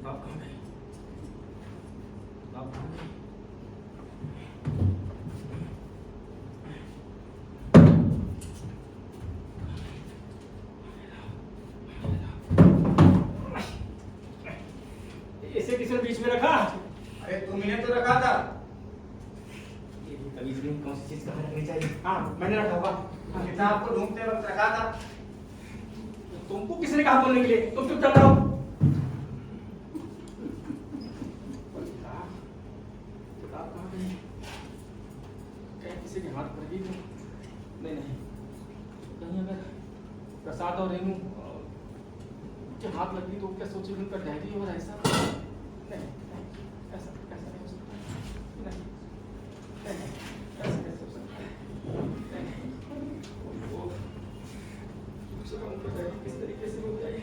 आप कहाँ गए? आप कहाँ गए? इसे किसने बीच में रखा? अरे तुमने तो रखा था। ये तमीज नहीं कौन सी चीज कहाँ रखनी चाहिए। हाँ मैंने रखा होगा। किताब को ढूंढते वक्त रखा था। तुमको किसने कहा बोलने के लिए? तुम चुपचाप रहो। किताब कहाँ गई? कहीं किसी के हाथ पड़ गई तो नहीं नहीं, कहीं अगर प्रसाद और रेनू के हाथ लग गई तो क्या सोचेगी उनका डायरी और ऐसा नहीं, ऐसा ऐसा नहीं हो सकता। नहीं नहीं, ऐसा कैसे हो सकता है? नहीं, वो चलो उनका डायरी किस तरीके से हो जाए।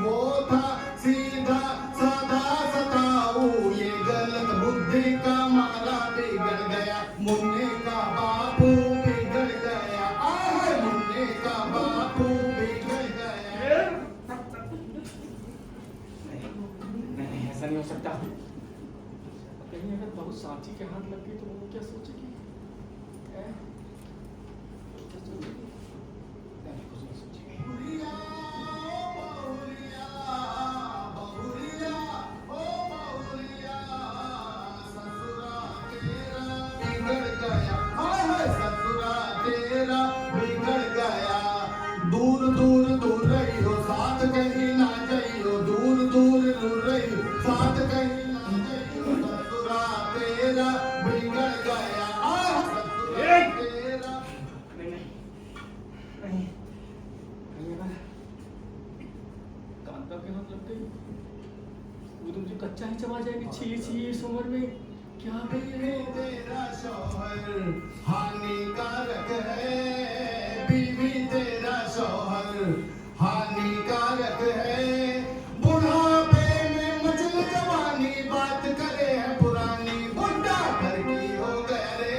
वो था सीधा साधा सताऊ, ये गलत बुद्धि का मारा बिगड़ गया, मुन्ने का बापू बिगड़ गया, आह मुन्ने का बापू बिगड़ गया। नहीं ऐसा नहीं हो सकता। कहीं अगर बहू सांची के हाथ लग गई तो वो क्या सोचेगी? क्या सोचेगी? नहीं कुछ नहीं सोचेगी। बहुरिया, बहुरिया, ओ बहुरिया, ससुरा तेरा बिगड़ गया, हाय ससुरा तेरा बिगड़ गया। दूर दूर दूर रही हो साथ कहीं ना जाइयो, दूर दूर दूर रही हो साथ कहीं ना जाइयो, ससुरा तेरा बिगड़ गया, आह ससुरा तेरा। नहीं नहीं नहीं, कहीं अगर कांता के हाथ लग गई वो तो मुझे कच्चा ही चबा जाएगी। छी छी इस उम्र में क्या कर रही बीवी हो? तेरा शौहर हानिकारक है, बीवी तेरा शौहर हानिकारक है, बुढ़ापे में मचल जवानी बात करे है पुरानी, बुढ़ा ठरकी हो गया रे,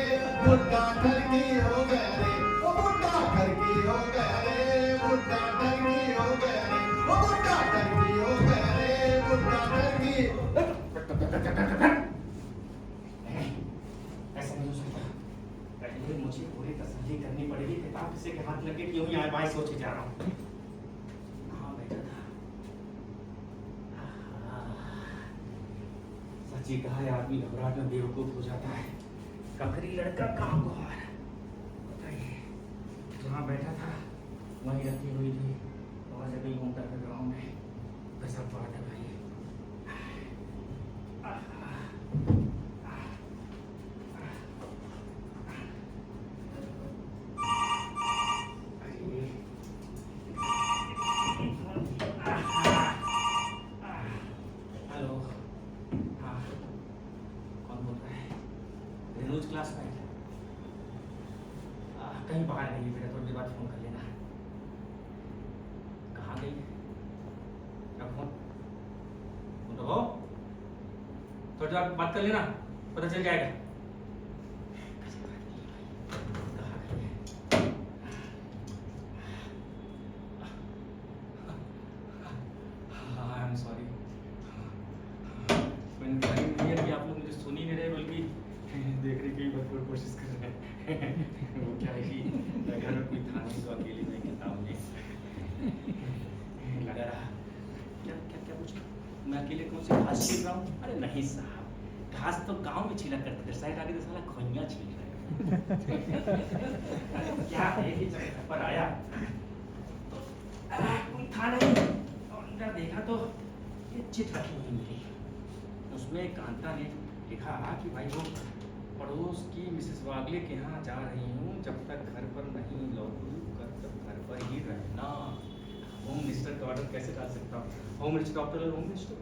बुढ़ा ठरकी हो गया रे, ओ बुढ़ा ठरकी हो गया रे, बुढ़ा ठरकी हो गया रे, ओ बुढ़ा ठरकी हो गया रे, बुढ़ा ठरकी। ऐसा नहीं हो सकता। पहले मुझे पूरी तसल्ली करनी पड़ेगी। किताब किसी के हाथ लगे क्यों ही आए बाई सोचे जा रहा हूँ। कहाँ बैठा था? सच्ची कहा है आदमी घबराहट में बेवकूफ हो जाता है। ककरी लड़का कहाँ को हार बताइए। जहाँ बैठा था वहीं रखी हुई थी और जब घूमता था गाँव में पैसा पाट भाई। हेलो हाँ कौन बोल रहा है? रेनूज क्लासमेट। कहीं बाहर गई बेटा, थोड़ी देर बाद फोन कर लेना। कहाँ गई? रख फोन रखो, थोड़ी देर बाद बात कर लेना, पता चल जाएगा। कहाँ गई है? हाँ आई एम सॉरी। मैंने टाइम नहीं है कि आप लोग मुझे सुन ही नहीं रहे बल्कि देखने की भरपूर कोशिश कर रहे हैं। वो क्या है कि घर में कोई था नहीं तो अकेले में किताब में लगा रहा। क्या क्या क्या पूछ, मैं अकेले कौन से घास छील रहा हूँ? अरे नहीं साहब, घास तो गांव में छीला करते थे, साइड आगे तो साला खोइया छील रहे हैं। क्या है कि जगह पर आया तो कोई था नहीं और अंदर देखा तो ये चिट रखी हुई मिली। उसमें कांता ने लिखा कि भाई वो पड़ोस की मिसेस वागले के यहाँ जा रही हूँ, जब तक घर पर नहीं लौटूँ तब घर पर ही रहना। होम मिनिस्टर का ऑर्डर कैसे डाल सकता हूँ? होम मिनिस्टर डॉक्टर और होम मिनिस्टर।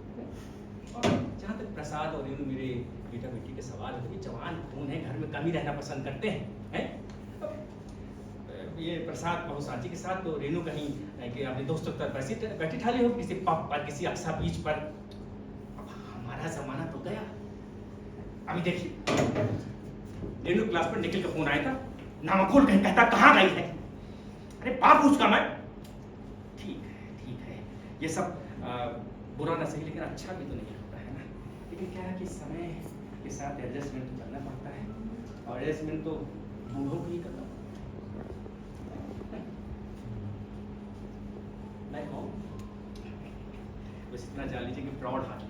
और जहाँ तक प्रसाद और रेनू मेरे बेटा बेटी के सवाल है, ये जवान खून है, घर में कम ही रहना पसंद करते हैं। ये प्रसाद बहु सांची के साथ तो रेनू कहीं कि अपने दोस्तों की तरफ बैठी ठाली हो किसी पब पर, किसी अक्सा बीच पर। अब हमारा जमाना तो गया। अभी देखिए रेनू क्लास पर निखिल का फोन आया था नामकुल कहीं कहता कहाँ गई है? अरे बाप उसका मैं। ठीक है, ये सब बुरा ना सही लेकिन अच्छा भी तो नहीं होता है ना। लेकिन क्या है कि समय के साथ एडजस्टमेंट तो करना पड़ता है, और एडजस्टमेंट तो बूढ़ों को ही करना पड़ता है। मैं कहूँ बस इतना जान लीजिए कि प्राउड हार्ट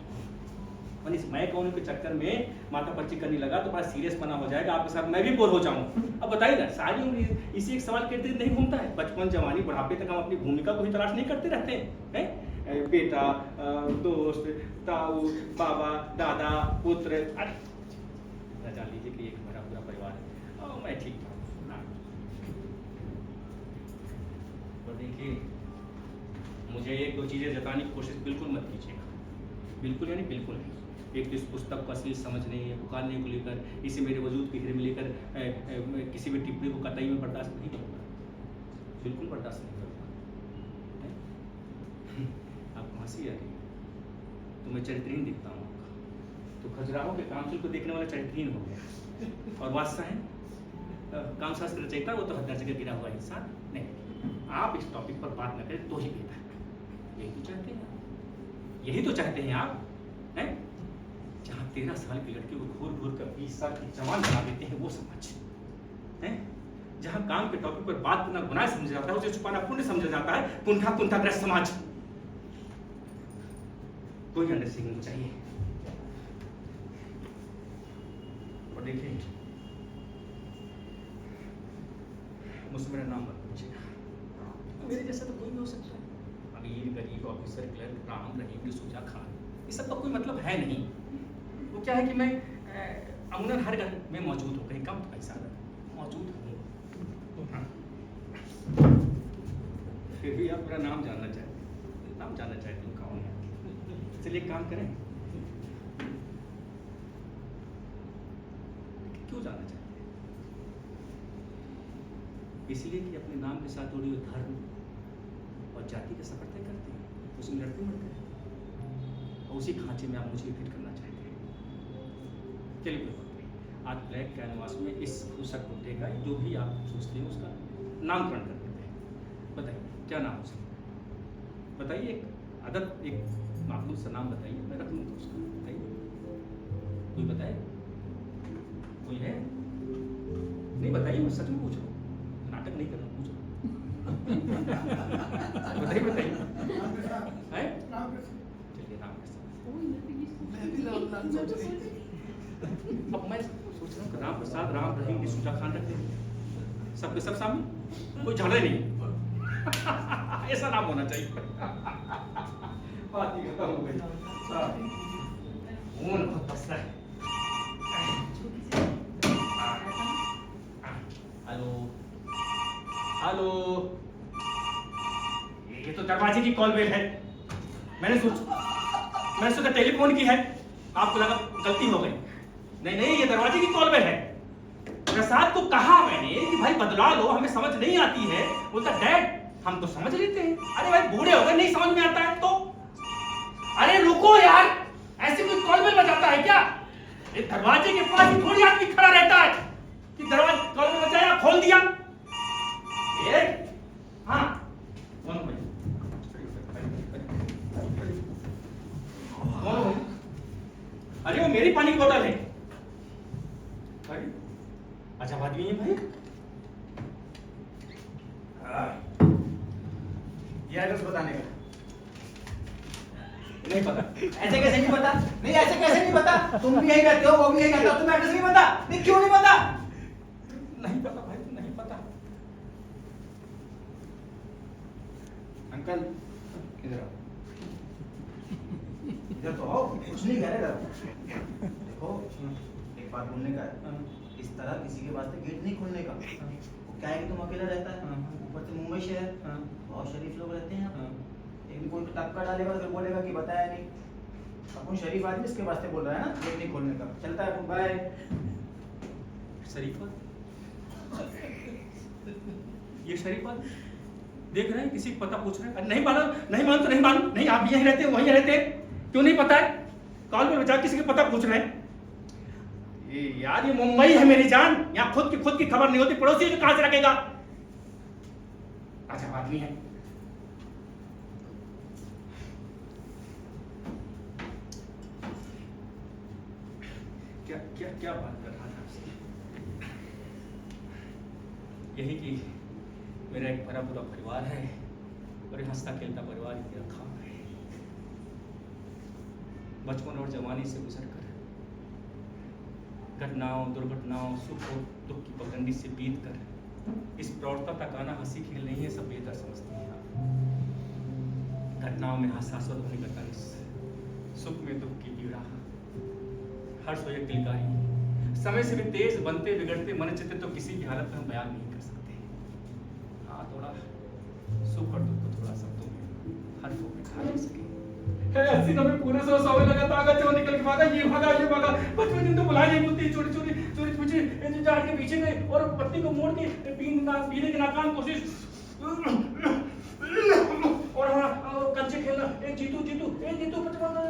और इस मैं कौन के चक्कर में माथा पर्ची करने लगा तो बड़ा सीरियस बना हो जाएगा आपके साथ, मैं भी बोर हो जाऊं। अब बताइए ना, सारी उम्र इसी एक सवाल के इर्द गिर्द नहीं घूमता है। बचपन जवानी बुढ़ापे तक हम अपनी भूमिका को ही तलाश नहीं करते रहते हैं? बेटा, दोस्त, ताऊ, बाबा, दादा, पुत्र, अरे जान लीजिए कि एक बड़ा पूरा परिवार है और मैं ठीक था। और देखिए, मुझे एक दो चीज़ें जताने की कोशिश बिल्कुल मत कीजिएगा, बिल्कुल यानी बिल्कुल नहीं। एक तो इस पुस्तक को असली समझने या पुकारने को लेकर, इसे मेरे वजूद के घेरे में लेकर किसी भी टिप्पणी को कतई में बर्दाश्त नहीं करूँगा, बिल्कुल बर्दाश्त नहीं करूँगा। आपको हंसी आ रही है तो मैं चरित्रहीन दिखता हूँ, तो खजुराहो के काउंसिल को देखने वाला चरित्रहीन हो गया। और बादशाह है कामशास्त्र रचयिता, वो तो हर जगह गिरा हुआ इंसान नहीं। आप इस टॉपिक पर बात न करें तो ही बेहतर। यही तो चाहते हैं आप, यही तो चाहते हैं आप, हैं? जहाँ 13 साल की लड़की को घूर घूर कर 20 साल की जवान बना देते हैं वो समाज, हैं? जहाँ काम के टॉपिक पर बात करना गुनाह समझा जाता है, उसे छुपाना पुण्य समझा जाता है, कुंठाग्रस्त समाज। कोई अंडरस्टैंडिंग चाहिए। और देखिए, मुझसे मेरा नाम मत पूछिएगा, मेरे जैसा तो कोई भी हो सकता है। अमीर, गरीब, ऑफिसर, क्लर्क, राम, रहीम, डिसूजा, खान, ये सब का कोई मतलब है नहीं। वो क्या है कि मैं अमूमन हर घर में मौजूद हूँ, कहीं कम तो कहीं ज़्यादा मौजूद हूँ। हाँ। फिर भी आप मेरा नाम जानना चाहते हो कौन है? चलिए काम करें। क्यों जानना चाहते हैं? इसलिए कि अपने नाम के साथ जुड़ी हुई धर्म और जाति का सफर तय करते हैं, उसमें लड़ते मरते हैं, और उसी खांचे में आप मुझे फिट करना चाहते हैं। चलिए कोई बात नहीं, आज ब्लैक कैनवास में इस फुर्सत मुद्दे का जो भी आप सोचते हैं उसका नामकरण कर देते हैं। बताइए क्या नाम हो सकता है? बताइए, एक अदब, एक माकूल सा नाम बताइए, मैं रख लूँगा उसका। बताइए, कोई बताए? कोई है? नहीं बताइए, मैं सच में पूछ रहा हूँ, नाटक नहीं कर रहा हूँ, पूछ रहा हूँ। बताइए है? चलिए राम अब मैं सोच रहा हूँ राम प्रसाद, राम रहीम, डिसूजा खान रख दें सबके सब सामने, कोई झगड़े नहीं। ऐसा नाम होना चाहिए। बात ही खत्म हो गई। ऊन बहुत पसंद है। हेलो हेलो, ये तो दरवाजे की कॉल बेल है। मैंने सोचा टेलीफोन की है, आपको लगा गलती हो गई। नहीं, ये दरवाजे की कॉल बेल है। प्रसाद को कहा मैंने कि भाई बदला लो, हमें समझ नहीं आती है। बोलता डैड हम तो समझ लेते हैं। अरे भाई बूढ़े हो गए, नहीं समझ में आता है तो? अरे रुको यार, ऐसे कोई कॉल बेल बजाता है क्या? ये दरवाजे के पास ही थोड़ी आदमी खड़ा रहता है कि दरवाजा कॉल बेल बजाया, खोल दिया। हाँ अरे वो मेरी पानी की बोतल है। अच्छा आदमी है भाई। ये एड्रेस बताने का नहीं पता। ऐसे कैसे नहीं पता? नहीं ऐसे कैसे नहीं पता? तुम भी यही कहते हो, वो भी यही कहता हो, तुम्हें एड्रेस नहीं पता? नहीं क्यों नहीं पता? नहीं पता भाई, नहीं पता। अंकल इधर आओ, इधर तो आओ, कुछ नहीं कह रहे। देखो एक बात बोलने का है, इस तरह किसी के वास्ते गेट नहीं खोलने का। वो क्या है कि तुम अकेला रहता है, ऊपर से मुंबई शहर, बहुत शरीफ लोग रहते हैं। एक भी कोई टक्का डालेगा तो बोलेगा कि बताया नहीं। अपन शरीफ आदमी इसके वास्ते बोल रहा है ना गेट नहीं खोलने का। चलता है, बाय। शरीफा, ये शरीफा देख रहे हैं, किसी को पता पूछ रहे हैं। नहीं मालूम तो नहीं मालूम। नहीं आप यहीं रहते हैं, वहीं रहते हैं, क्यों नहीं पता है? कॉल पे बचा किसी को पता पूछ रहे हैं। ये यार ये मुंबई है मेरी जान, यहाँ खुद की खबर नहीं होती, पड़ोसी कहां से रखेगा? अच्छा आदमी है। क्या क्या क्या बात कर रहा था आपसे? यही कि मेरा एक बड़ा बुरा परिवार है और हंसता खेलता परिवार ही मेरा खाम है। बचपन और जवानी से गुजरकर घटनाओं, दुर्घटनाओं, सुख और दुख की पगडंडी से बीत कर इस प्रौढ़ता तक आना हंसी खेल नहीं है, सब बेहतर समझते हैं आप। घटनाओं में हंसास्पद होने का तंज, सुख में दुख की पीड़ा, हर्ष हो या किलकारी, समय से भी तेज बनते बिगड़ते मन चित्त तो किसी भी हालत में हम बयान नहीं कर सकते। हाँ, थोड़ा सुख और दुख को थोड़ा शब्दों में हर को बिठा नहीं सके। 80-90 पूरे 100 में लगा ताकत जो निकल के भागा, ये भागा। 55 दिन तो बुलाई नहीं बोलती, चोरी पूछे जाट के पीछे गए और पत्नी को मोड़ के पीने की नाकाम कोशिश। और हाँ, कंचे खेलना, ए जीतू पकड़ना,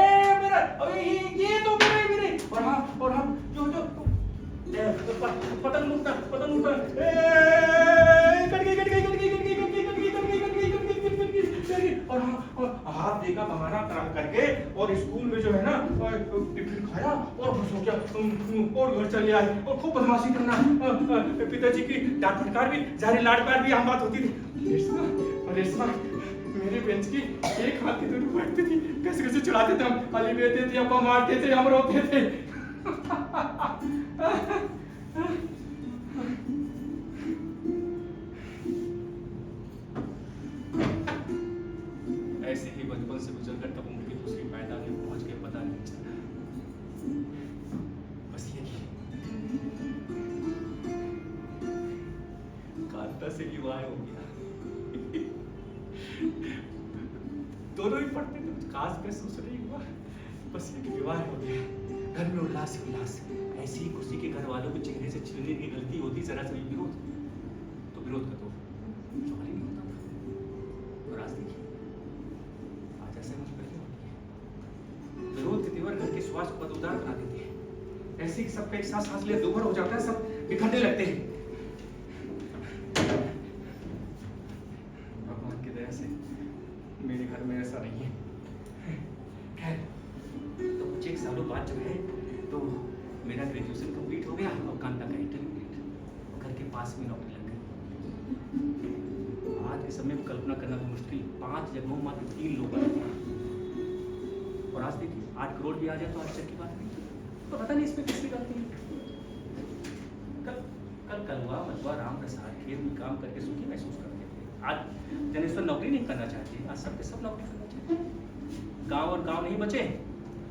ये मेरा अबे ये तो मेरे। और हाँ जो पतंग लूटना, और हाथ देखा बहाना करके और स्कूल में जो है ना टिफिन खाया और खुश हो गया और घर चले आए और खूब बदमाशी करना। पिताजी की डांट फटकार भी, जारी लाड प्यार भी आम बात होती थी। रेशमा मेरे बेंच की एक हाथ की दूरी बैठती थी, कैसे चढ़ाते थे हम, खाली बेचते थे, अब्बा मारते थे, हम रोते थे। ऐसे ही बचपन से गुजरकर तब उम्र की दूसरी पायदान में पहुंच गए, पता नहीं चला। बस ये कांता से विवाह हो गया। दोनों ही पढ़ते थे, खास महसूस नहीं हुआ, बस ये विवाह हो गया। घर में उल्लास ऐसी ही खुशी के घर वालों के चेहरे से छीनने की गलती होती, जरा सा विरोध का तो सवाल ही नहीं होता था। और आज देखिए, आज ऐसा कुछ पहले होती है, विरोध के तेवर घर के स्वास्थ्य को बदउदार बना देते हैं। ऐसे ही सबका एक साथ सांस लिया दोहर हो जाता है, सब बिखरने लगते हैं। भगवान की दया से मेरे घर में ऐसा नहीं है। खैर, तो कुछ एक सालों बाद जो है तो मेरा ग्रेजुएशन कंप्लीट हो गया और कांता का इंटरमीडिएट, घर के पास में नौकरी लग गई। आज के समय में कल्पना करना भी मुश्किल, 5 जगहों मात्र 3 लोग आए थे। और आज देखिए 8 करोड़ भी आ जाए तो आश्चर्य की बात नहीं। तो पता नहीं इसमें किसकी गलती है। कल कलवा मलवा राम प्रसाद खेत में काम करके सुखी महसूस करते थे, आज जनेश्वर नौकरी नहीं करना चाहते, आज सबके सब नौकरी करना चाहते। गांव और गांव नहीं बचे,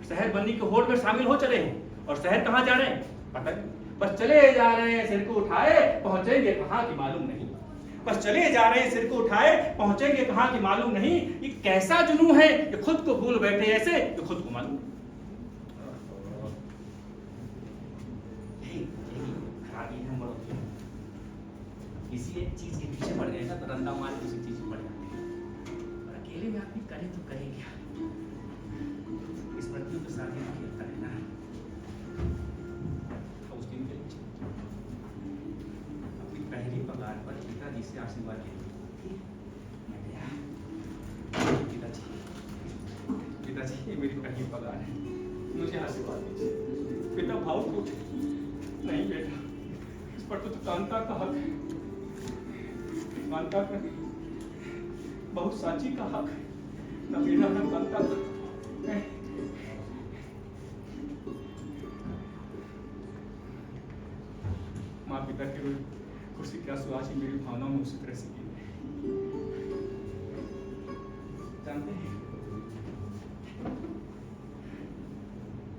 शहर बनने के होड़ में शामिल हो चले हैं। और शहर कहाँ जा रहे हैं पता नहीं, बस चले जा रहे हैं, सिर को उठाए पहुंचेंगे कहाँ की मालूम नहीं। बस चले जा रहे हैं, सिर को उठाए पहुंचेंगे कहाँ की मालूम नहीं। ये कैसा जुनून है कि खुद को भूल बैठे ऐसे कि खुद को मालूम। खराबी है मरोती, किसी एक चीज के पीछे पड़ गए ना तो रंदा मार किसी चीज में पड़ जाते हैं। और अकेले में आदमी करे तो करे क्या, इस पृथ्वी के साथ ही खेलता रहना है। उस दिन के अपनी पहली पगार पर पिताजी से आशीर्वाद लेते मैं गया। पिताजी ये मेरी पहली पगार है, मुझे आशीर्वाद दीजिए। पिता भावुक उठे, नहीं बेटा, इस पर तो कांता का हक है, कांता का बहुत साची का हक है, न मेरा न कांता का। माँ पिता के खुशी क्या सुहास ही मेरी भावनाओं में उसी तरह से की। जानते हैं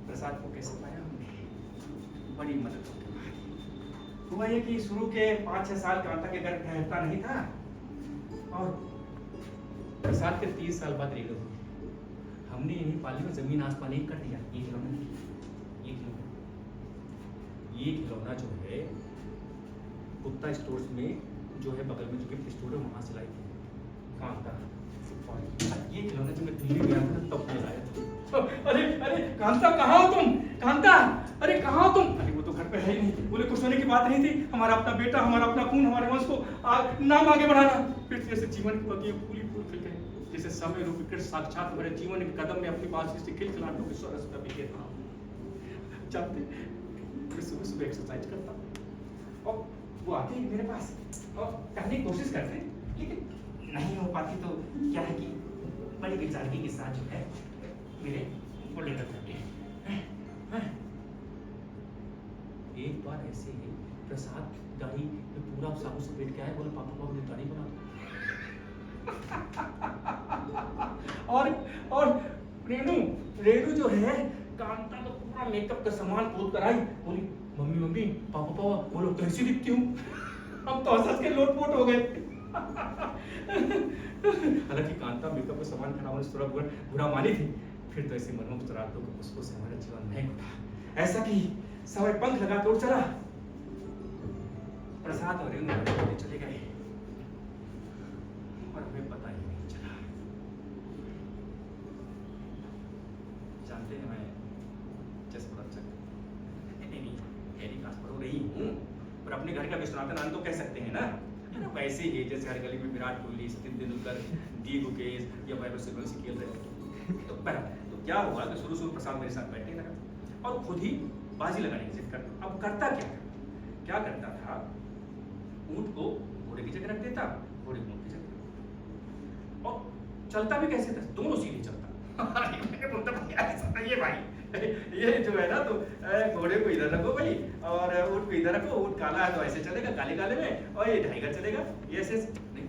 प्रसाद को कैसे पाया हमने, बड़ी मदद होती है। हुआ ये कि शुरू के 5-6 साल कांता के घर ठहरता नहीं था और प्रसाद के 3 साल बाद रेलवे हुई। हमने यही पाली में जमीन आसमान एक कर दिया। ये खिलौना जो है गुप्ता स्टोर्स में जो है बगल में जो गिफ्ट स्टोर है वहां से लाई थी कांता। और ये खिलौना जो मैं दिल्ली गया था तब ले आया था। अरे कांता कहाँ हो तुम? कांता अरे कहाँ हो तुम? अरे वो तो घर पे है ही नहीं। बोले कुछ होने की बात नहीं थी, हमारा अपना बेटा, हमारा अपना खून, हमारे वंश को नाम आगे बढ़ाना। फिर जैसे जीवन की पत्तियां फूली फूल खिल गए, जैसे समय रूप विकट साक्षात हमारे जीवन के कदम में अपनी बांसुरी से खिलखिलाहटों के स्वर का भी था। जानते मैं सुबह सुबह एक्सरसाइज करता और वो आते हैं मेरे पास और करने की कोशिश करते हैं, लेकिन नहीं हो पाती। तो क्या है कि बड़ी बेचारगी के साथ जो है मेरे वो लेकर करते हैं। एक बार ऐसे ही प्रसाद गाड़ी में पूरा साबु से बैठ के आए, बोले पापा पापा नितारी बना दो। और रेणु जो है कांता तो पूरा मेकअप का सामान खोद कर आई, बोली मम्मी मम्मी पापा पापा बोलो कैसी दिखती हूँ। हम तो हंस के लोटपोट हो गए। हालांकि कांता मेकअप का सामान खराब होने से थोड़ा बुरा मानी थी, फिर तो ऐसे मनोहर रातों को उसको से हमारा जीवन महक उठा। ऐसा कि समय पंख लगा के उड़ चला। प्रसाद और रेणु चले गए और हमें पता ही नहीं चला। जानते हैं मैं हो रही हूँ पर अपने घर का विश्वनाथन आनंद तो कह सकते हैं ना। वैसे ही जैसे हर गली में विराट कोहली, सचिन तेंदुलकर, डी गुकेश या वैभव सूर्यवंशी खेल रहे तो क्या हुआ कि शुरू प्रसाद मेरे साथ बैठे लगा और खुद ही बाजी लगाने की जिद करता। अब करता क्या करता था, ऊंट को घोड़े की जगह रख देता, घोड़े को ऊंट की जगह, और चलता भी कैसे था, दोनों सीधे चलता। ये भाई ये जो है ना, तो घोड़े को इधर रखो भाई और ऊंट को इधर रखो, ऊंट काला है तो ऐसे चलेगा काले काले में, और ये ढाईगा चलेगा, ये ऐसे नहीं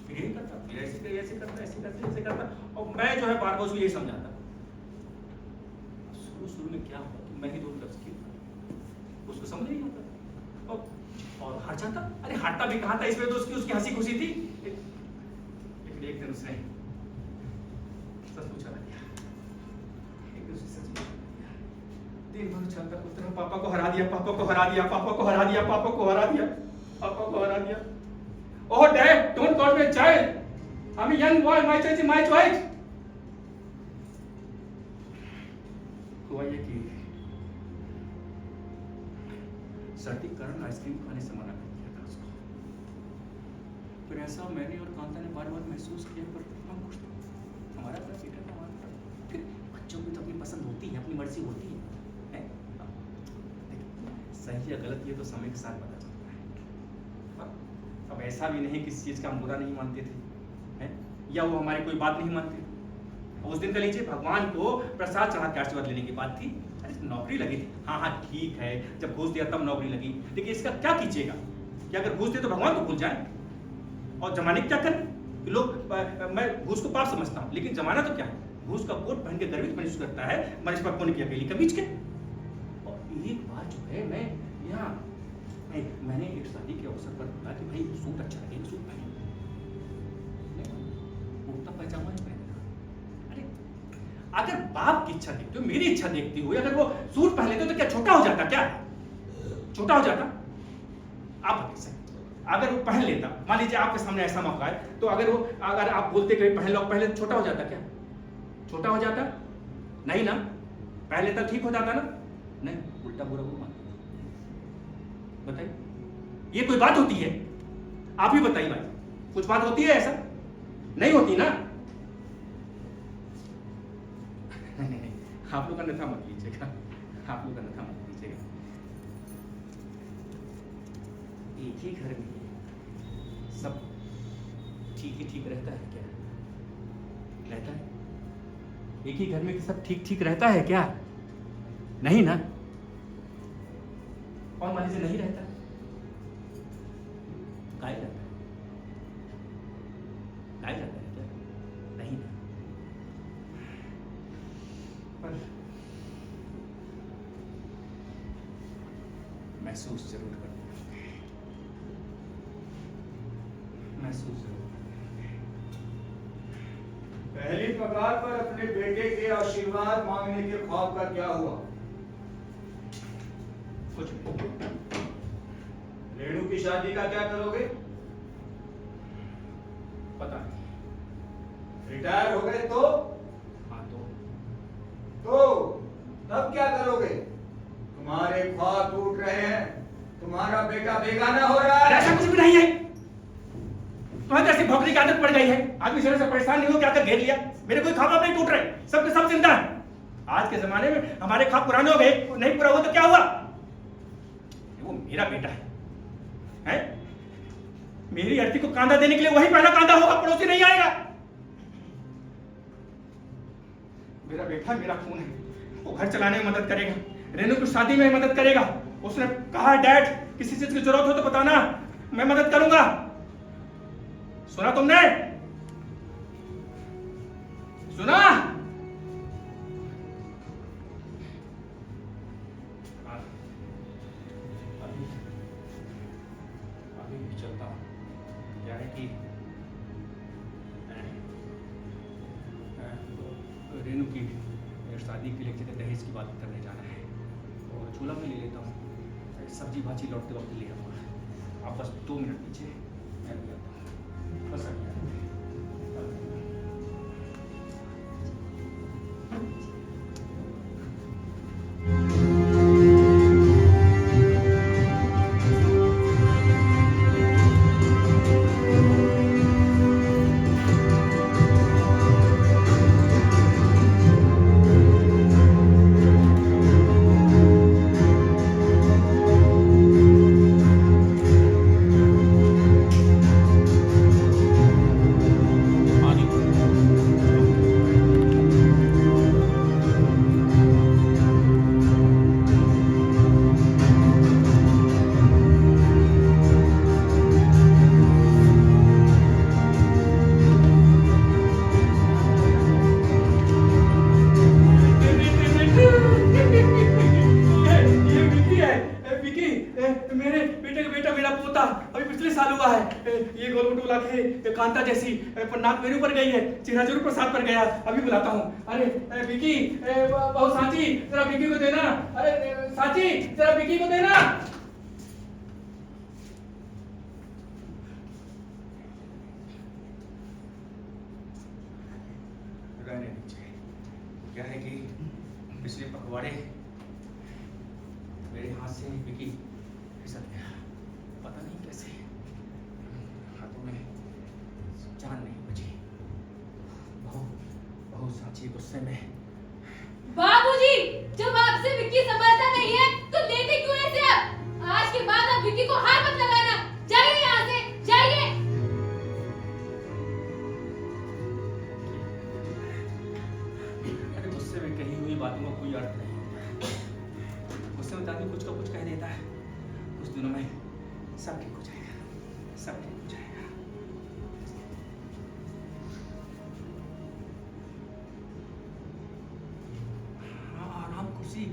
फिर यही करता, फिर ऐसे करता। और मैं जो है बार बार उसको यही समझाता। शुरू में क्या हुआ कि मैं ही दोनों लफ्ज किया, उसको समझ नहीं आता और हार जाता। अरे हारता भी कहाँ था, इसमें तो उसकी हंसी खुशी थी। लेकिन एक दिन उसने सच पूछा ना, दिन भर चलता पुत्र, पापा को हरा दिया। Oh dad, don't call me a child. I'm a young boy. My choice is my choice. हुआ ये कि सर्दी कारण आइसक्रीम खाने से मना कर दिया था उसको। फिर ऐसा मैंने और कांता ने बार बार महसूस किया, पर हम खुश थे। हमारा अपना बेटा था, हमारा फिर बच्चों की तो अपनी पसंद होती है, अपनी मर्जी होती है। सही या गलत ये तो समय के साथ पता चलता है। अब ऐसा भी नहीं किसी चीज का हम बुरा नहीं मानते थे, हैं? या वो हमारी कोई बात नहीं मानते। उस दिन का लीजिए, भगवान को प्रसाद चढ़ा के आशीर्वाद लेने की बात थी। अरे नौकरी लगी थी, हाँ ठीक है, जब घूस दिया तब नौकरी लगी, लेकिन इसका क्या कीजिएगा कि अगर घूस दे तो भगवान को भूल जाए और जमाने क्या करें। लोग मैं घूस को पाप समझता हूँ, लेकिन जमाना तो क्या है, घूस का कोट पहन के गर्वित महसूस करता है मनीष पर होने की अकेली कमीज के। और एक बार जो है मैं यहाँ मैंने एक शादी के अवसर पर बोला कि भाई सूट अच्छा लगेगा, सूट पहने, कुर्ता पैजामा ही पहनेगा। अरे अगर बाप की इच्छा देखते हो, मेरी इच्छा देखती हुई अगर वो सूट पहन लेते तो क्या छोटा हो जाता? क्या छोटा हो जाता? आप अगर वो पहन लेता, मान लीजिए आपके सामने ऐसा मौका है, तो अगर आप बोलते कि पहन लो, पहले छोटा हो जाता? क्या छोटा हो जाता? नहीं ना, पहन लेता ठीक हो जाता ना? नहीं, उल्टा बुरा वो मानता। बताइए, ये कोई बात होती है? आप ही बताइए भाई, कुछ बात होती है ऐसा? नहीं होती ना। आप लोग अन्यथा मत लीजिएगा, आप लोग अन्यथा मत लीजिएगा। एक ही घर में सब ठीक ही ठीक रहता है क्या? रहता है? एक ही घर में सब ठीक ठीक रहता है क्या? नहीं ना। और मान लीजिए नहीं रहता, काय रहता है? काय रहता है क्या? नहीं ना। पर महसूस जरूर करते हैं, महसूस जरूर। पहली पगार पर अपने बेटे के आशीर्वाद मांगने के ख्वाब का क्या हुआ? कुछ नहीं। रेणु की शादी का क्या करोगे? पता नहीं। रिटायर हो गए तो हाँ तो तब क्या करोगे? तुम्हारे ख्वाब टूट रहे हैं, तुम्हारा बेटा बेगाना हो रहा अरे है। ऐसा कुछ भी नहीं है। तुम्हें तो ऐसी भौकने की आदत पड़ गई है, आदमी शरीर से परेशान नहीं हो क्या कर घेर लिया। मेरे कोई ख्वाब नहीं टूट रहे, सबके सब जिंदा है। आज के जमाने में हमारे ख्वाब पुराने हो गए, नहीं पूरा हुआ तो क्या हुआ? वो मेरा बेटा है? मेरी अर्थी को कांधा देने के लिए वही पहला कांधा होगा, पड़ोसी नहीं आएगा। मेरा बेटा मेरा खून है, वो घर चलाने में मदद करेगा, रेनू की शादी में मदद करेगा। उसने कहा डैड किसी चीज की जरूरत हो तो बताना, मैं मदद करूंगा। सुना तुमने? सुना? अभी भी चलता हूँ। क्या है कि रेनू की शादी के लिए जगह दहेज की बात करने जाना है और झोला में ले लेता हूँ, सब्जी भाजी लौटते वक्त ले आऊँगा। आप बस 2 मिनट पीछे, मैं भी आता हूँ। बस आ गया। मेरे बेटे का बेटा मेरा पोता अभी पिछले साल हुआ है। ये गोलगोटू ला के कांता जैसी पर नाक मेरे ऊपर गई है, चेहरा जरूर प्रसाद पर गया। अभी बुलाता हूँ। अरे विकी, बहु साची जरा विकी को देना। अरे साची जरा विकी को देना। रहने दीजिए। क्या है कि पिछले पखवाड़े मेरे हाथ से विकी फिसल गया, पता नहीं कैसे हाथों में जान नहीं बची। बहुत साची गुस्से में। बाबूजी, जब आपसे विक्की संभलता नहीं है तो लेते क्यों ऐसे आप? आज के बाद आप विक्की को हाथ मत लगाना। जाइए यहाँ से, जाइए। अरे गुस्से में कही हुई बातों का कोई अर्थ नहीं होता। गुस्से में आदमी कुछ का कुछ कह देता है। कुछ दिनों में सब ठीक हो जाएगा, सब ठीक हो जाएगा। हाँ, आराम कुर्सी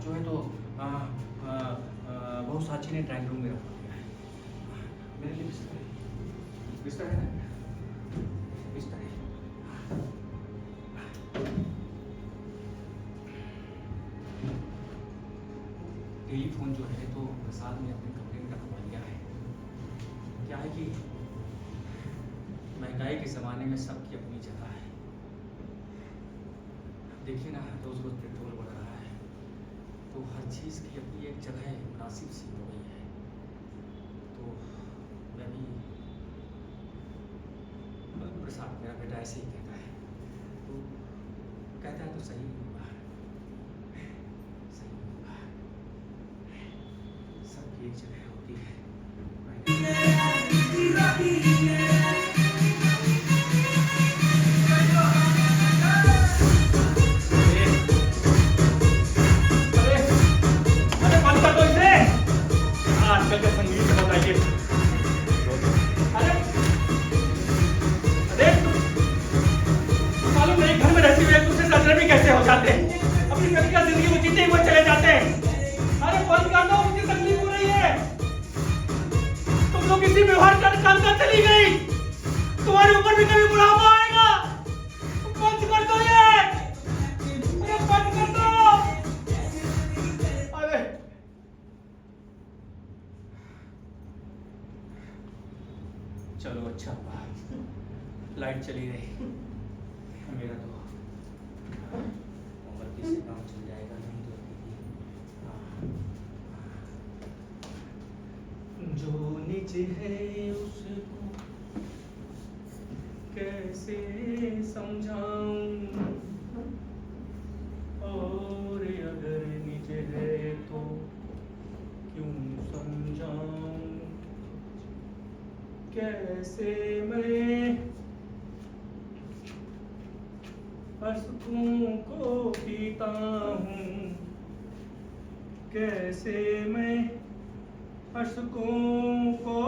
जो है तो बहुत साची ने ड्राइंग रूम में रखा दिया है। मेरे लिए बिस्तर है ना? बिस्तर है। टेलीफोन जो है तो प्रसाद ने अपने कमरे में रखवा लिया है। क्या है कि महंगाई के ज़माने में सबकी अपनी जगह है। देखिए ना, रोज़ रोज़ पेट्रोल बढ़ रहा है तो हर चीज़ की अपनी एक जगह मुनासिब सी हो गई है। तो मैं भी, प्रसाद मेरा बेटा ऐसे ही कहता है, तो कहता है तो सही होगा, सही होगा। सबकी एक जगह होती है। अरे बंद कर दो इसे। आजकल का संगीत बताइए। अरे अरे मालूम नहीं घर में रहते हुए एक दूसरे से अजनबी कैसे हो जाते हैं। अपनी व्यक्तिगत जिंदगी को जीते हुए चले जाते हैं। अरे बंद कर दो, मुझे तकलीफ हो रही है। तुम लोग इसी व्यवहार का कांता चली गई, तुम्हारे ऊपर भी कभी बुढ़ापा आएगा। बंद कर दो ये। अरे बंद कर दो। अरे चलो अच्छा हुआ लाइट चली गई। निज है उसको कैसे समझाऊं, और अगर निज है तो क्यों समझाऊं, कैसे मैं अश्कों को पीता हूँ, कैसे मैं अश्कों को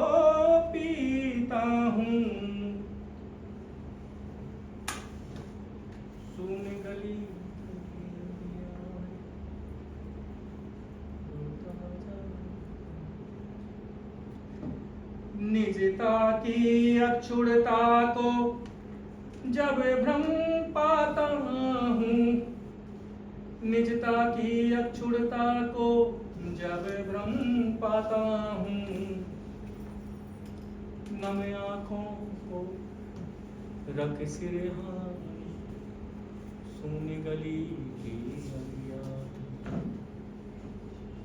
पीता हूँ, सुन गली निजता की अक्षुणता को जब भ्रम पाता हूँ, निजता की अक्षुणता को जब भ्रम पाता हूँ, नम आँखों को रख सिरहाने, सुन गली की गलियां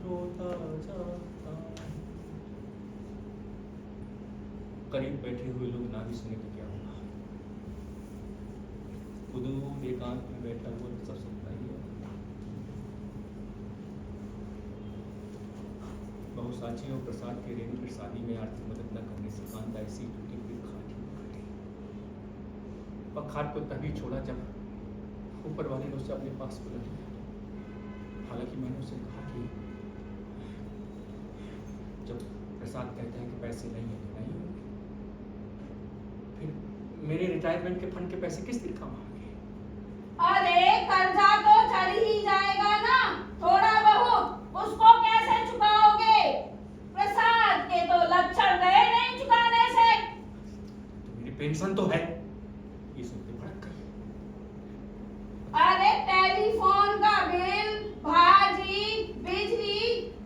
रोता जाता हूँ। करीब बैठे हुए लोग ना भी सुने तो क्या होगा, खुद एकांत में बैठा हुआ तो सब सुनता ही होगा। बहुसाची और प्रसाद के रेणु की शादी में आर्थिक मदद न करने से कांता ऐसी टूटी हुई खाट में बैठी। वह खाट को तभी छोड़ा जब ऊपर वाले ने उसे अपने पास बुला लिया। हालांकि मैंने उसे कहा कि जब प्रसाद कहते हैं कि पैसे नहीं है तो नहीं होंगे, फिर मेरे रिटायरमेंट के फंड के पैसे किस दिन काम आएंगे? अरे कर्जा तो चढ़ ही जाएगा ना थोड़ा बहुत, उसको कैसे चुकाओगे? प्रसाद के तो लक्षण गए नहीं चुकाने से। तो मेरी पेंशन तो है, ये सुनते भड़क गई। अरे टेलीफोन का बिल, भाजी, बिजली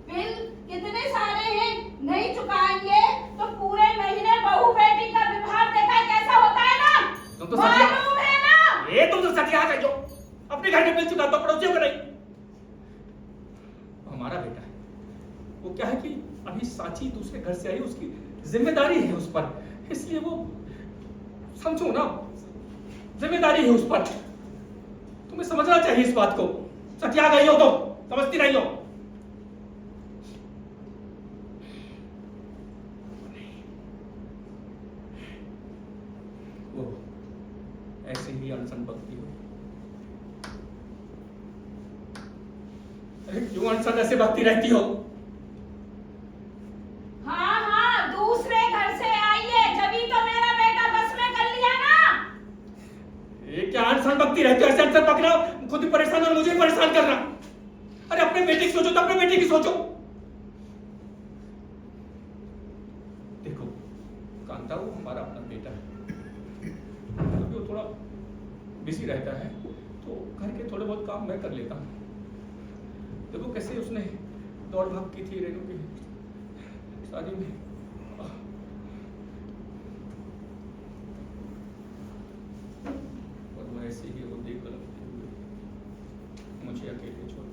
बिल कितने सारे हैं, नहीं चुकाएंगे तो पूरे महीने बहू बेटी का व्यवहार देखा कैसा होता है ना, तुम तो मालूम है ना? ये तुम तो सटिया है जो अपने घर के बिल चुका दो, पड़ोसियों को नहीं। हमारा बेटा है, वो क्या है कि अभी साची दूसरे घर से आई, उसकी जिम्मेदारी है उस पर, इसलिए वो समझो ना, जिम्मेदारी है उस पर। तुम्हें समझना चाहिए इस बात को। सटिया गई हो तो समझती नहीं हो। वो ऐसे ही अनशन भक्ति हो। अरे क्यों अनशन ऐसे भक्ति रहती हो? हाँ हाँ दूसरे घर से आई है, जभी तो मेरा बेटा बस में कर लिया ना। ये क्या अनशन भक्ति रहती हो? ऐसे अनशन पकड़ा, खुद ही परेशान और मुझे परेशान करना। अरे अपने बेटे की सोचो तो अपने बेटे की सोचो। देखो कांता, वो हमारा अपना बेटा है, अभी वो थोड़ा बिजी रहता है तो घर के थोड़े बहुत काम मैं कर लेता हूँ। देखो कैसे उसने दौड़ भाग की थी रेणु की शादी में। और वो ऐसे ही वो देख गलत हुए मुझे अकेले छोड़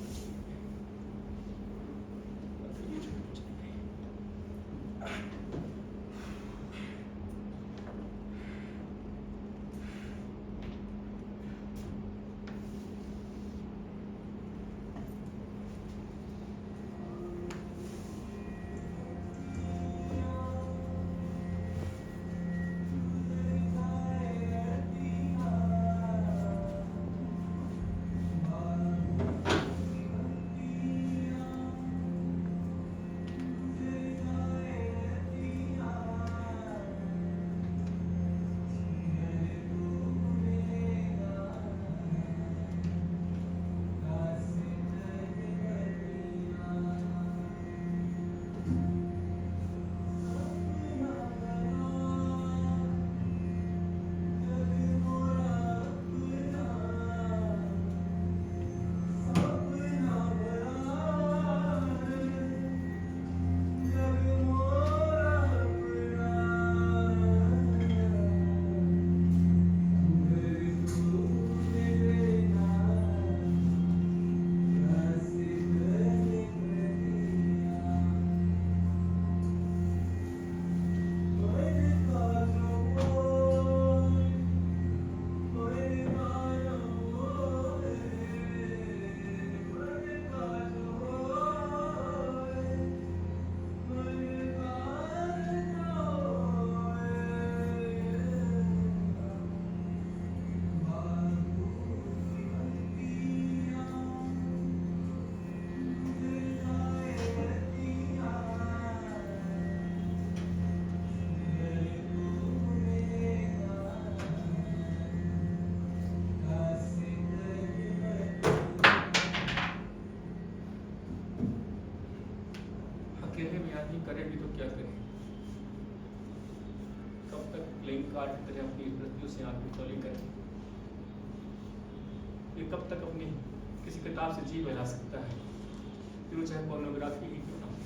करेगी तो क्या करें? कब तक प्लेइंग कार्ड की तरह अपनी मृत्यु से आंख मिचौली करें? ये कब तक अपनी किसी किताब से जी बहला सकता है? क्यों चाहे पोर्नोग्राफी ही क्यों ना हो।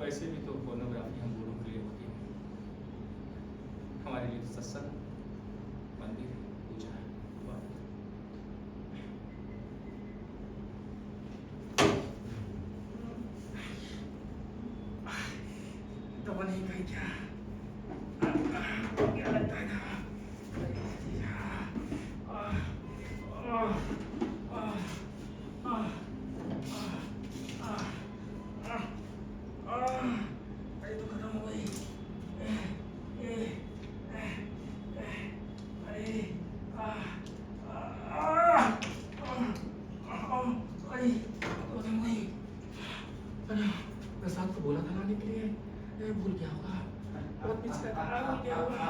वैसे भी तो पोर्नोग्राफी हम बूढ़ों के लिए होती है, हमारे लिए तो सत्संग, मंदिर, पूजा है। दवा नहीं खाई क्या? क्या लगता है दवा? अरे तो खत्म हो गई। प्रसाद को बोला था लाने के लिए, भूल गया होगा, बहुत पीछे था, भूल गया होगा।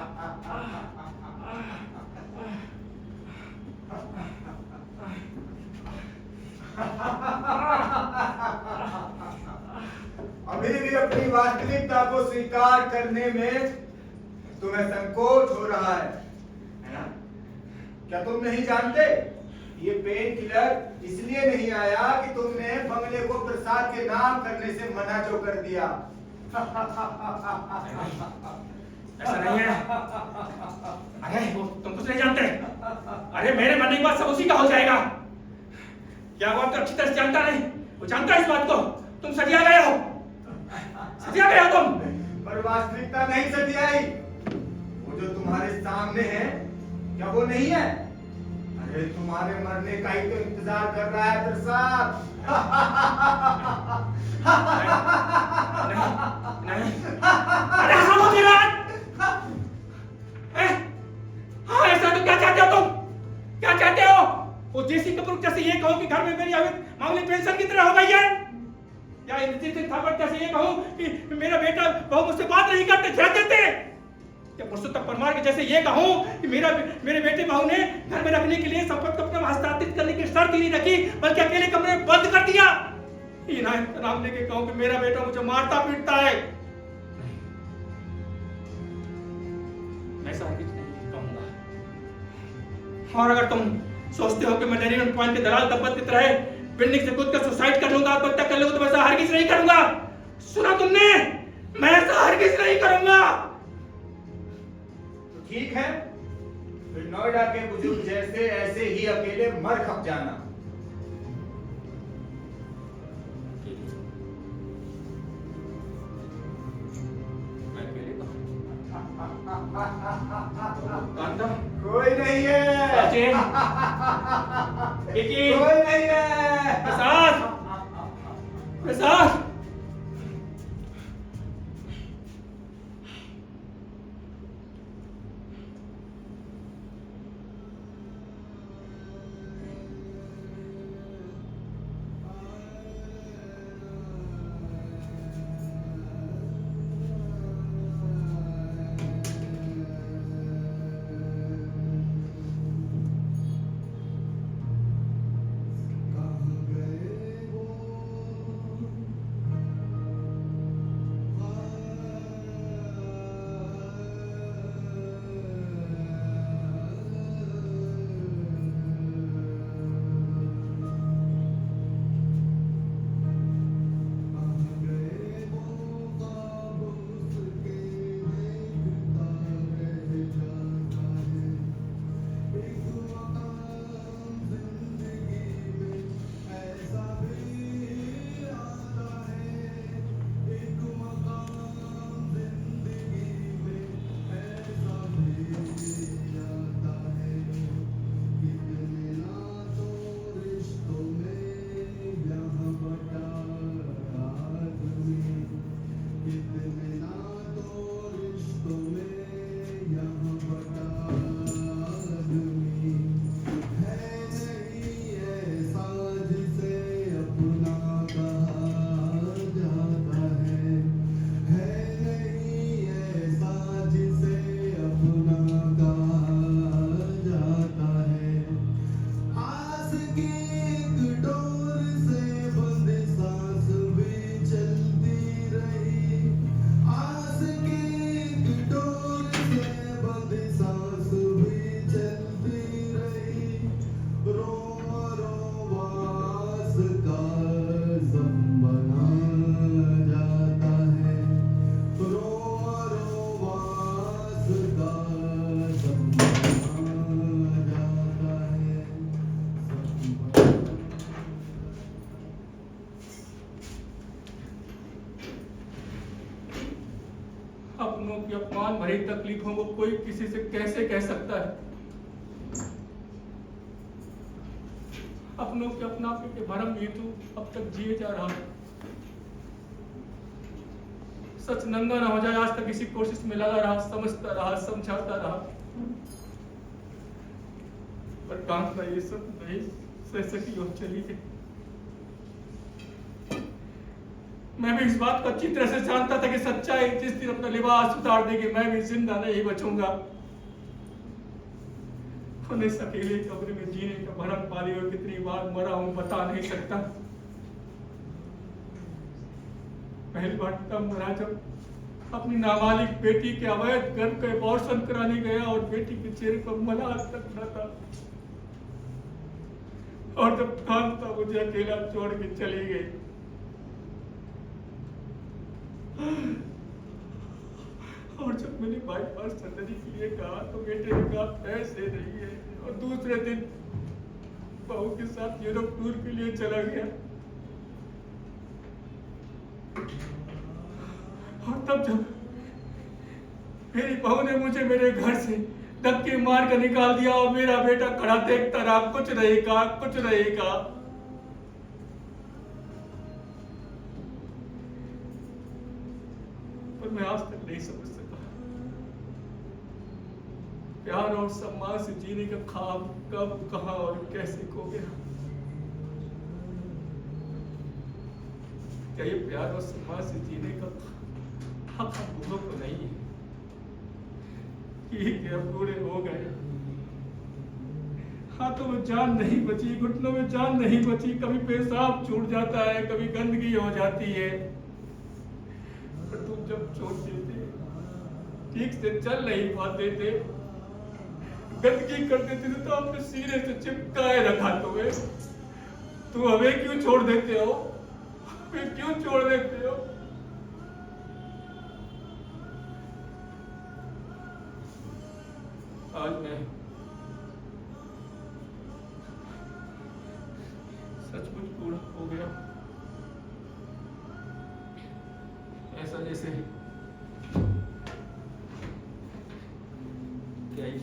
अभी भी अपनी वास्तविकता को स्वीकार करने में तुम्हें संकोच हो रहा है ना? क्या तुम नहीं जानते? ये पेन किलर इसलिए नहीं आया कि तुमने बंगले को प्रसाद के नाम करने से मना जो कर दिया। ऐसा नहीं है। अरे वो तुम कुछ नहीं जानते। अरे मेरे मरने के बाद सब उसी का हो जाएगा। क्या वो आपको अच्छी तरह से जानता नहीं? वो जानता है इस बात को। तुम सजिया गए हो, सजिया गए हो तुम। पर वास्तविकता नहीं सजियाई। वो जो तुम्हारे सामने है, क्या वो नहीं है? अरे तुम्हारे मरने का ही तो इंतजार कर रहा है प्रसाद। नहीं, अरे सुनो धीरज। हाँ ऐसा तो क्या चाहते हो तुम? क्या चाहते हो? वो जेसी कपूर जैसे ये कहो कि घर में मेरी मामूली पेंशन की तरह हो गई है, या इंद्रजीत ठाकुर जैसे ये कहो कि मेरा बेटा बहू मुझसे बात नहीं करते, झड़ देते, या पुरुषोत्तम परमार के जैसे ये कहूं कि मेरे बेटे बहू ने घर में रखने के लिए संपत्ति को अपना हस्तांतरित करने की शर्त ही नहीं रखी, बल्कि अकेले कमरे में बंद कर दिया। इनायत का नाम लेके कहूं कि मेरा बेटा मुझे मारता पीटता है। मैं ऐसा कुछ नहीं कहूंगा। और अगर तुम सोचते हो कि मैं नरीमन पॉइंट के दलाल दब्बत की तरह बिल्डिंग से कूद कर सुसाइड कर लूंगा, आत्महत्या कर लूंगा, तो ऐसा हरगिज नहीं करूंगा। सुना तुमने? मैं ऐसा हरगिज नहीं करूंगा। ठीक है, फिर नोएडा के बुजुर्ग जैसे ऐसे ही अकेले मर खप जाना। कोई नहीं है, कोई नहीं है। प्रसाद, प्रसाद, की अपमान भरी तकलीफों को कोई किसी से कैसे कह सकता है? अपनों के अपनापे के भरम में तू अब तक जिए जा रहा। सच नंगा ना हो जाए आज तक इसी कोशिश में लगा रहा, समझता रहा, समझाता रहा, पर कांतना ये सब नहीं सह सकी और चली गई। मैं भी इस बात को अच्छी तरह से जानता था कि सच्चाई जिस दिन अपना लिबास उतार देगी मैं भी जिंदा नहीं बचूंगा। इस अकेले कब्र में जीने का भरम पाली हुए कितनी बार मरा हूं बता नहीं सकता। पहली बार तब मरा जब अपनी नाबालिग बेटी के अवैध गर्भ का अबॉर्शन कराने गया और बेटी के चेहरे पर मलाल रखना था, और जब कांता मुझे अकेला छोड़ के चली गई और जब मैंने बाईपास सर्जरी के लिए कहा तो बेटे ने कहा पैसे नहीं है, और दूसरे दिन बहू के साथ यूरोप टूर के लिए चला गया। और तब जब मेरी बहू ने मुझे मेरे घर से धक्के मार कर निकाल दिया और मेरा बेटा खड़ा देखता रहा, कुछ रहेगा कुछ रहेगा। पर मैं आज तक नहीं समझ सका प्यार और सम्मान से जीने का ख्वाब कब, कहां और कैसे खो गया। क्या ये प्यार और सम्मान से जीने का हक हम लोगों को नहीं है? ठीक है, पूरे हो गए, हाथों में जान नहीं बची, घुटनों में जान नहीं बची, कभी पेशाब छूट जाता है, कभी गंदगी हो जाती है, पर तुम जब छोड़ते थे, ठीक से चल नहीं पाते थे, गंदगी करते थे तो अपने सीने से चिपकाए रखा तुम्हें। तुम हमें क्यों छोड़ देते हो? हमें क्यों छोड़ देते हो? आज मैं सचमुच बूढ़ा हो गया, ऐसा जैसे कई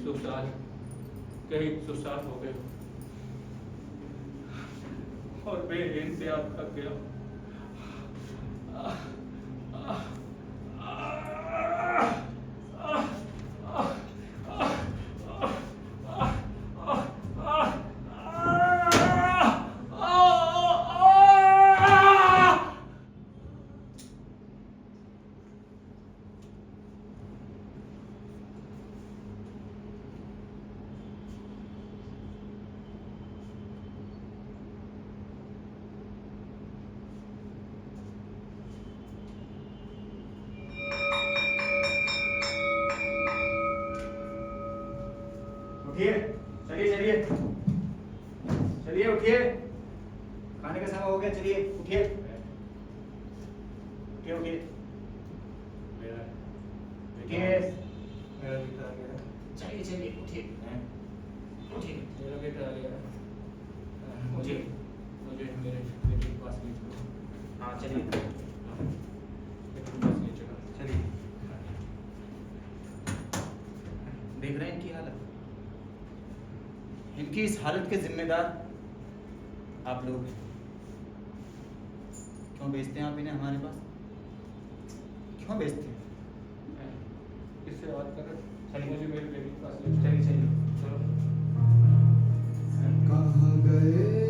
सौ साल हो गए और मैं इंतजार थक गया। उठिए, चलिए चलिए चलिए, उठिए, खाने का समय हो गया, चलिए उठिए उठिए उठिए उठिए, चलिए चलिए उठिए उठिए, मेरा बेटा आ गया, उठिए, मुझे मेरे बेटे के पास ले चलो। हाँ चलिए बेटे के पास ले चलो। चलिए। देख रहे हैं इनकी हालत, इनकी इस हालत के जिम्मेदार आप लोग हैं। क्यों भेजते हैं आप इन्हें हमारे पास? क्यों भेजते हैं? किससे बात कर रहे हो? चलिए। मुझे मेरे बेटे के पास ले चलो। चलिए चलिए, चलो। कहाँ गए